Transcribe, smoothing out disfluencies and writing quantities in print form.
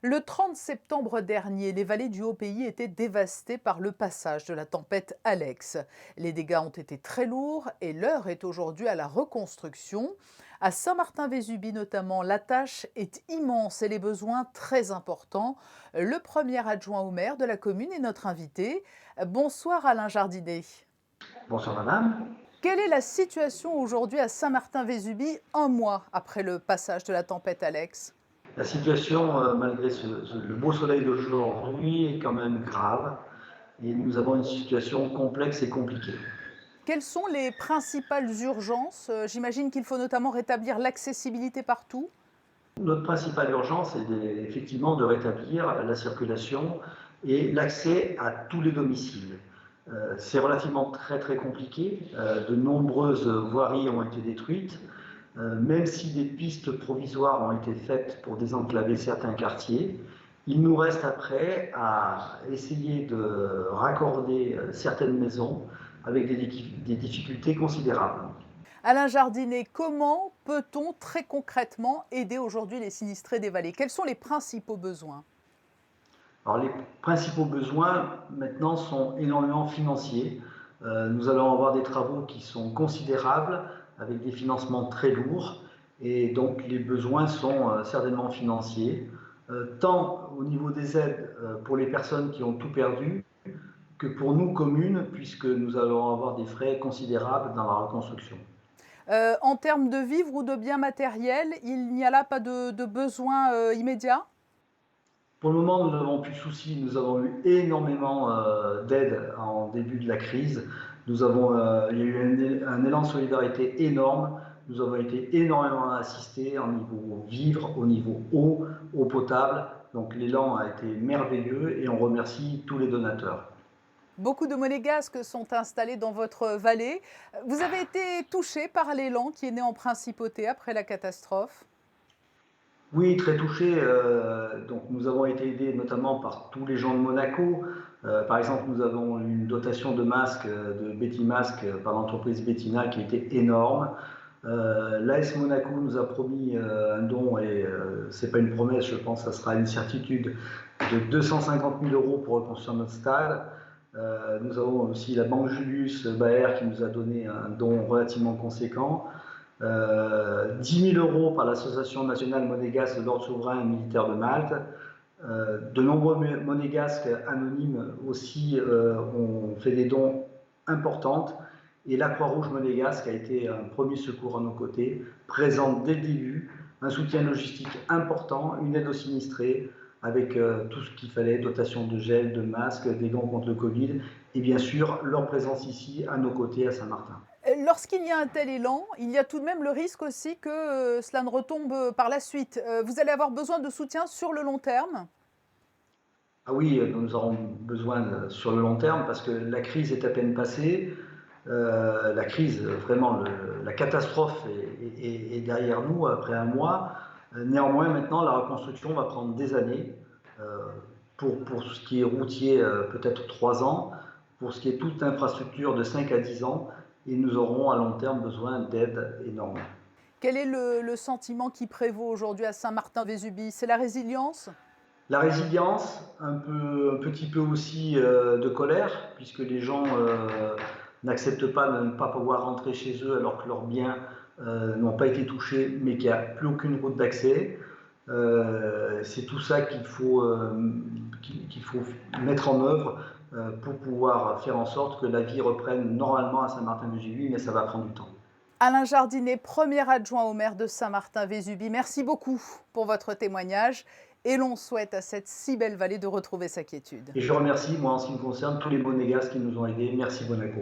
Le 30 septembre dernier, les vallées du Haut-Pays étaient dévastées par le passage de la tempête Alex. Les dégâts ont été très lourds et l'heure est aujourd'hui à la reconstruction. À Saint-Martin-Vésubie notamment, la tâche est immense et les besoins très importants. Le premier adjoint au maire de la commune est notre invité. Bonsoir Alain Jardinet. Bonsoir madame. Quelle est la situation aujourd'hui à Saint-Martin-Vésubie, un mois après le passage de la tempête Alex? La situation, malgré le beau soleil d'aujourd'hui, est quand même grave et nous avons une situation complexe et compliquée. Quelles sont les principales urgences? J'imagine qu'il faut notamment rétablir l'accessibilité partout. Notre principale urgence est effectivement de rétablir la circulation et l'accès à tous les domiciles. C'est relativement très compliqué. De nombreuses voiries ont été détruites. Même si des pistes provisoires ont été faites pour désenclaver certains quartiers, il nous reste après à essayer de raccorder certaines maisons avec des difficultés considérables. Alain Jardinet, comment peut-on très concrètement aider aujourd'hui les sinistrés des vallées? Quels sont les principaux besoins? Alors les principaux besoins maintenant sont énormément financiers. Nous allons avoir des travaux qui sont considérables avec des financements très lourds et donc les besoins sont certainement financiers, tant au niveau des aides pour les personnes qui ont tout perdu que pour nous communes puisque nous allons avoir des frais considérables dans la reconstruction. En termes de vivres ou de biens matériels, il n'y a là pas de besoin immédiat? Pour le moment, nous n'avons plus de soucis. Nous avons eu énormément d'aide en début de la crise. Il y a eu un élan de solidarité énorme. Nous avons été énormément assistés au niveau vivres, au niveau eau potable. Donc l'élan a été merveilleux et on remercie tous les donateurs. Beaucoup de monégasques sont installés dans votre vallée. Vous avez été touché par l'élan qui est né en principauté après la catastrophe? Oui, très touché. Donc nous avons été aidés notamment par tous les gens de Monaco. Par exemple, nous avons une dotation de masques, de Betty Mask par l'entreprise Bettina qui était énorme. L'AS Monaco nous a promis un don et c'est pas une promesse, je pense que ça sera une certitude de 250 000 euros pour reconstruire notre stade. Nous avons aussi la Banque Julius Baer qui nous a donné un don relativement conséquent. 10 000 euros par l'Association nationale monégasque de l'Ordre souverain et militaire de Malte. De nombreux monégasques anonymes aussi ont fait des dons importants et la Croix-Rouge monégasque a été un premier secours à nos côtés, présente dès le début, un soutien logistique important, une aide aux sinistrés avec tout ce qu'il fallait, dotation de gel, de masques, des dons contre le Covid et bien sûr leur présence ici à nos côtés à Saint-Martin. Lorsqu'il y a un tel élan, il y a tout de même le risque aussi que cela ne retombe par la suite. Vous allez avoir besoin de soutien sur le long terme? Ah oui, nous aurons besoin sur le long terme parce que la crise est à peine passée. La crise, vraiment, la catastrophe est derrière nous après un mois. Néanmoins, maintenant, la reconstruction va prendre des années. Pour ce qui est routier, peut-être 3 ans. Pour ce qui est toute infrastructure, de 5 à 10 ans. Et nous aurons à long terme besoin d'aide énorme. Quel est le sentiment qui prévaut aujourd'hui à Saint-Martin-Vésubie? C'est la résilience? La résilience, un petit peu aussi de colère, puisque les gens n'acceptent pas de ne pas pouvoir rentrer chez eux alors que leurs biens n'ont pas été touchés, mais qu'il n'y a plus aucune route d'accès. C'est tout ça qu'il faut mettre en œuvre pour pouvoir faire en sorte que la vie reprenne normalement à Saint-Martin-de-Juilly, mais ça va prendre du temps. Alain Jardinet, premier adjoint au maire de Saint-Martin-Vésubie, merci beaucoup pour votre témoignage et l'on souhaite à cette si belle vallée de retrouver sa quiétude. Et je remercie, moi en ce qui me concerne, tous les monégasques qui nous ont aidés. Merci Monaco.